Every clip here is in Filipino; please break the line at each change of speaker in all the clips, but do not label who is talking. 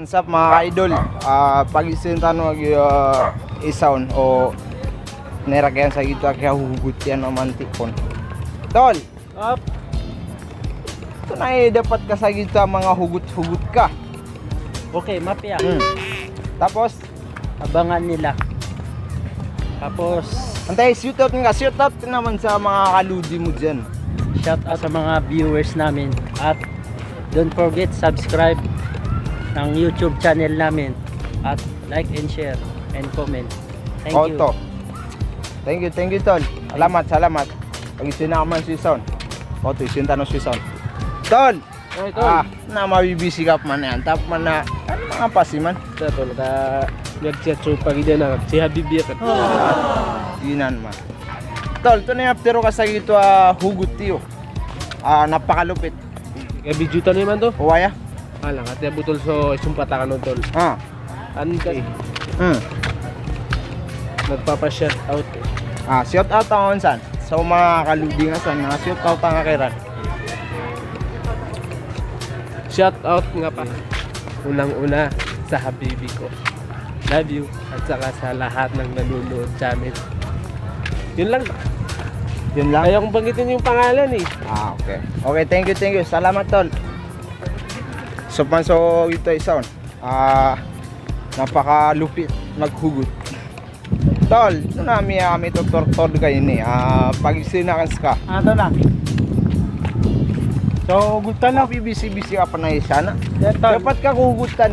What's up mga ka-idol? Pag-isintan mo isaon o neragyan sa gito kaya huhugot yan o mantikon. Tol!
Up.
Ito na dapat ka sa gito mga hugot-hugot ka.
Okay, mapya.
Tapos,
Abangan nila. Tapos,
antay, shootout nga. Shootout naman sa mga kaludi mo dyan.
shout out sa mga viewers namin. At don't forget subscribe ng YouTube channel namin. At like and share and comment. Thank you.
Auto. Thank you, Tol. Salamat. Pag-isin na naman si Son. Auto, isinta no si Son. Tol!
Oy, Tol.
Na mabibisi ka man yan. Tap man na, ano mga pasi man?
Tol, nag-chat so pag ida na si Habibi ka.
Inan man. Tol, ito na yung aptero ka sa gito hugot tiyo. Napakalupit.
Video ta naman to.
Huwaya?
Alang at butol so sumpata ka no tol. An ka nagpapa-shout out.
Shout out ako san. Sa mga kaludi nga san, shout out ang akiran.
Shout out nga pa. Unang-una sa Habibi ko. Love you at saka sa lahat ng nanonood sa amin. Yun lang.
Yun lang?
Ayaw kong banggitin yung pangalan eh.
Okay. Okay, thank you. Salamat, Tol. So, panso ito isaon. Napakalupit maghugot. Tol, ito na may tutor kayo ni. Pag isinakas ka.
Ano na? So, gusto na.
Bibisi-bisi ka pa na sana.
Tol.
Dapat ka hugutan,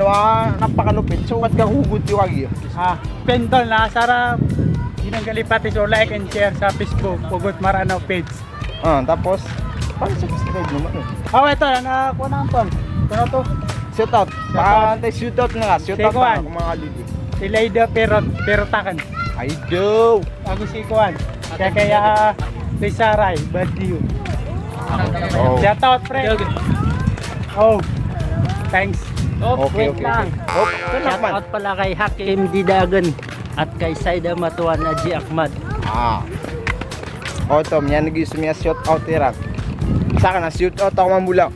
napakalupit. So, ba't ka hugot yung agyo?
Pentol na sarap ginanggalipati so like and share sa Facebook Hugot Maranao page.
Tapos, subscribe naman.
Ito nakakuha na ang tol. Ano to?
Shout out. Shoot out na nga. Shout out
Sekuan.
na mga kaludi.
Si Leida Perotakan.
Ay, do!
Ako si Kuan. Kaya Lisaray Badiu.
Oh.
Shout out friend. Oh. Thanks.
Okay.
lang.
Ito
Shout
naman.
out pala kay Hakim Didagan at kay Saida Matuan Aji Ahmad.
Tom, yan nag-isumya shout out tira. Sa akin na shout out ako mamula.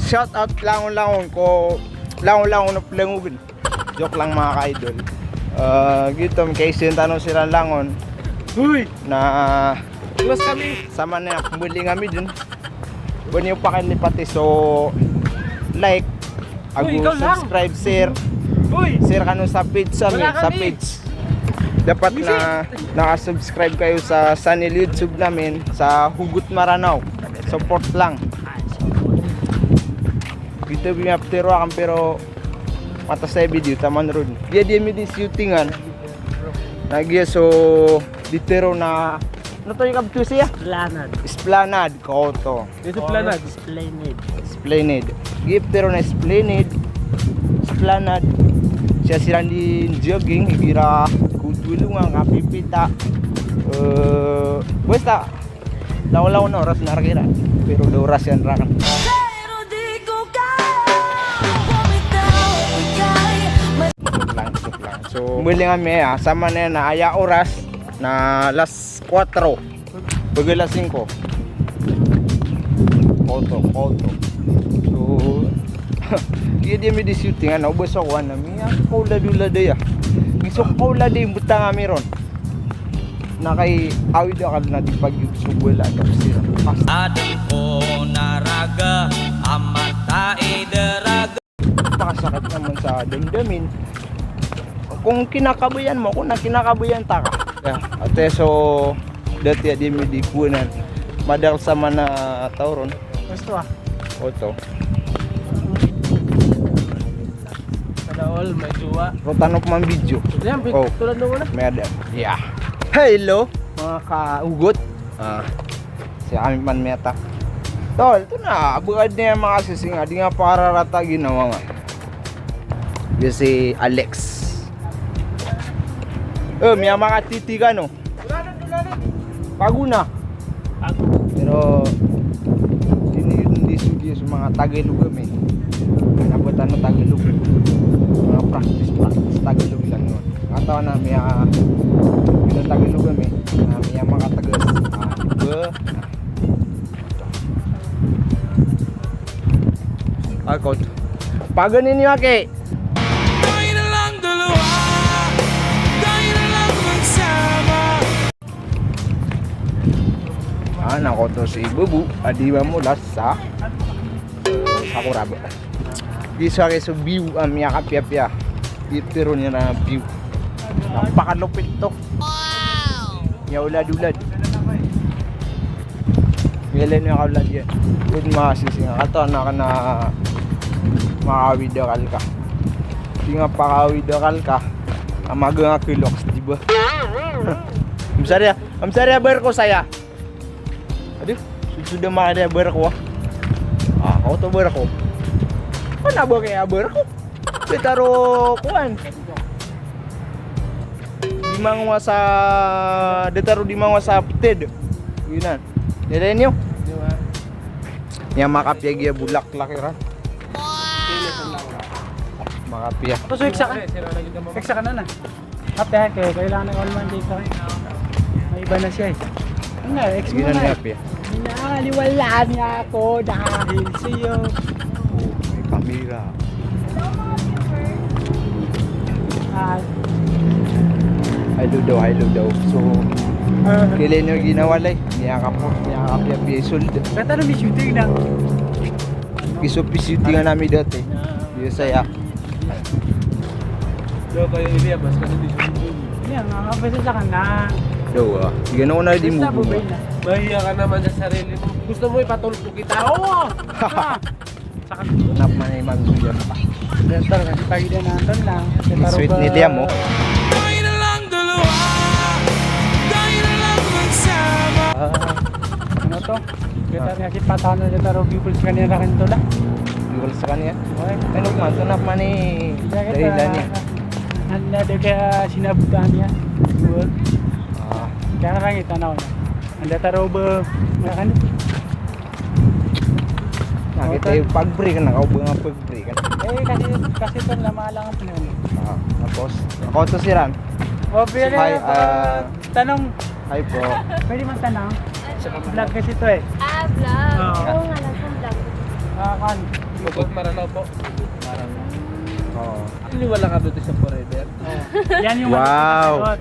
Shout out langon ko. Langon na plangugin. Joke lang mga ka-idol. Gito, kay sintanong sila langon.
Uy.
Na
Close kami.
sama na muli kami dun. Bunyo pa kayo pati so like,
ikaw lang.
subscribe, share. Share ka nun sa page sa page. Dapat na naka-subscribe kayo sa channel YouTube namin sa Hugot Maranao. Support lang. Dito binaptero akong pero mata sa video taman ron. Dia mi di shootingan. Nagya so ditero na ano to yung kapto siya? Esplanade ko to.
Dito planad.
Esplanade.
Giftero na Esplanade. Siya silang din jogging hibira kutulungan kapipita. Basta law na oras na rakira. Pero do oras yan rakan. Suk lang. So muli kami sama na yan na aya oras na alas 4. Pag alas 5. Auto. So dia mi di shooting ano ubos ako na miya kaula daya. Giso kaula day butang ami ron. Na kay awid akal na di pag subwala tapos sila.
Adi ko naraga amatai deraga.
Pakasakit naman sa damdamin. Kung kinakabayan mo, kung kinakabayan ta ka. Ate so dati di mi di kunan. Madal sama na tauron.
Gusto
Auto.
Kada all may juwa.
Rotanok man video.
Yan, tulad nung una.
May ada. Yeah. Hello mga kaugot. Si kami man meta. Tol, ito na. Abugad niya mga sisinga. Di nga pararata ginawa nga. Yung si Alex. May mga titiga no. Paguna. Pero hindi studio sa mga Tagalog kami. Nabutan na Tagalog. Mga practice Tagalog lang yun. Katawa na may Tagalog kami. May mga tagas. Akot. Paganin niyo ake. Ako to si Bubu. Adiba mula sa Sakuraba. Isa kayo sa view ang miya kapya-pya. Pero niya na view. Napakalupit to. Ya ulad-ulad. Ngayon yung kaulad yan. Good makasising. Kato na ka na makawidakal ka. Di nga pakawidakal ka. Amaga nga kiloks, diba? Am sarya berko saya. Aduh, sudah makada berko. Kau to berko. Ano ba kaya berko? Detaro kuan. Di mangwa sa detaro di mangwa sa ted. Yunan. Dere niyo. Nya makapya giya bulak lakiran. Makapya.
So, eksa ka. Eksa ka na na. Kapya, kailangan ng all-man day ka. May iba na siya eh. Ano na, ex mo
Ginan
na
niya
eh.
pya.
Naliwalaan niya ako dahil sa'yo.
May kamera. Hello daw. So, kailan nyo ginawalay? Niyakap pya isuldo.
Kata na may shooting na.
Iso-pisiti nga namin dati. Di saya.
Do kayo iliyabas kasi di siya dun.
Yan, makapasa sa kana.
Daw Gano'n ko na di mo
Basta
bumo.
bubay na.
Mahiya ka naman sa sarili mo. Gusto mo ipatulpo kita? Oo!
Saka,
Nap man ay magbuyan pa.
better kasi pagida na andun lang.
Sweet ni Liam mo.
Ano to? Better nga si Patano na taro people sa kanila rin to lang.
Iwal sa kanya.
Okay.
Ano man, so nap man ay dahilan niya.
Ano na kaya sinabutan niya. Siguro. Kaya lang itanaw na. Anda taro ba? Mga ano?
Nakita yung pag-break na. Kaubo nga pag-break.
Kasi ito lang ang panahon.
Tapos, ako to si Ran.
O, pero
Hi,
tanong,
Hi po.
pwede man tanong? Vlog kasi ito eh.
Vlog.
Oo.
Oo nga lang kung vlog.
Kan.
Bukod Maranao po.
Oo.
Iniwala ka dito sa forever.
Yan yung
Wow.
sagot.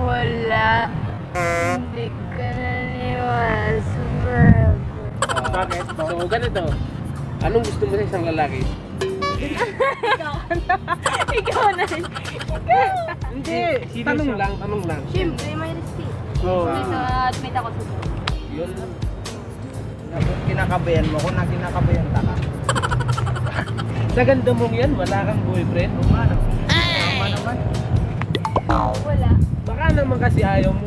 Wala. Hindi ka naniwala sa vlog.
Bakit?
So ganito. Anong gusto mo sa isang lalaki?
Ikaw na rin.
Hindi. Tanong lang.
Siyempre, may receipt.
Oo.
Admit ako sa vlog.
Yun lang.
Kinakabayan mo ko na kinakabayan ta ka.
Sa ganda mong yan, wala kang boyfriend?
Ano? Tama naman.
Wala.
Baka naman kasi ayaw mo.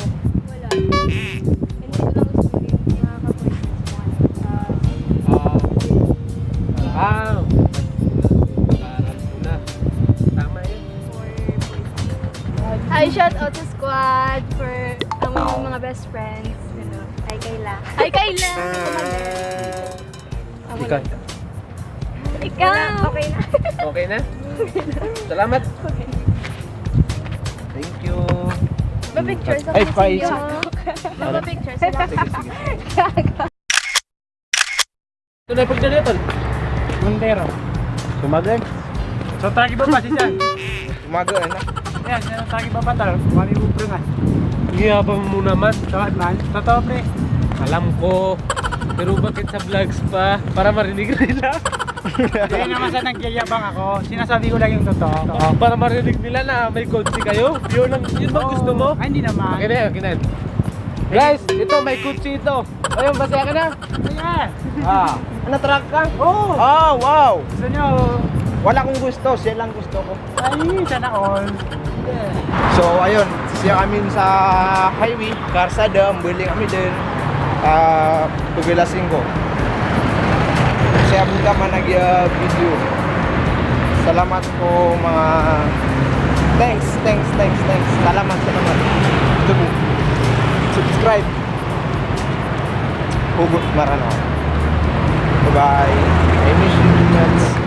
Wala. Hindi ko lang gusto yung mga kaboy.
Parang ko na. Tama yun.
Hi, shout out sa squad for ang mga best friends. Ano, Hi, Kayla. Hi, Kayla!
Ikaw.
Ikaw! Okay na.
Okay na? Salamat.
Thank you.
Ba-picture sa
Ay, Faiz.
Ba-picture sa
Sige.
Ito na yung pagdalitan.
Montero.
Sumagan.
So, tagi ba pa si Jan?
Sumagan na.
Yan, tagi ba pa talo? Mami bubro nga.
Giyabang mo naman.
Sawad man. Totoo pre.
Alam ko. Pero bakit sa vlogs pa? Para marinig nila.
Hindi naman sa nagyayabang ako. Sinasabi ko lang yung totoo.
Para marinig nila na may kotse kayo. Yun ba gusto mo?
Ay, hindi naman.
Okay na. Guys, ito may kotse ito. Ayun, masaya ka na?
Ayan.
Ano truck ka?
Oo.
Wow.
Gusto nyo?
Wala akong gusto, siya lang gusto ko.
Ay, sana all.
So ayun, siya kami sa highway, Karsada, bili kami din. Paglalasing ko. Saya buka man nag-video. Salamat po mga thanks. Salamat. Subscribe. Hugot Maranao. Bye-bye. I miss you too much.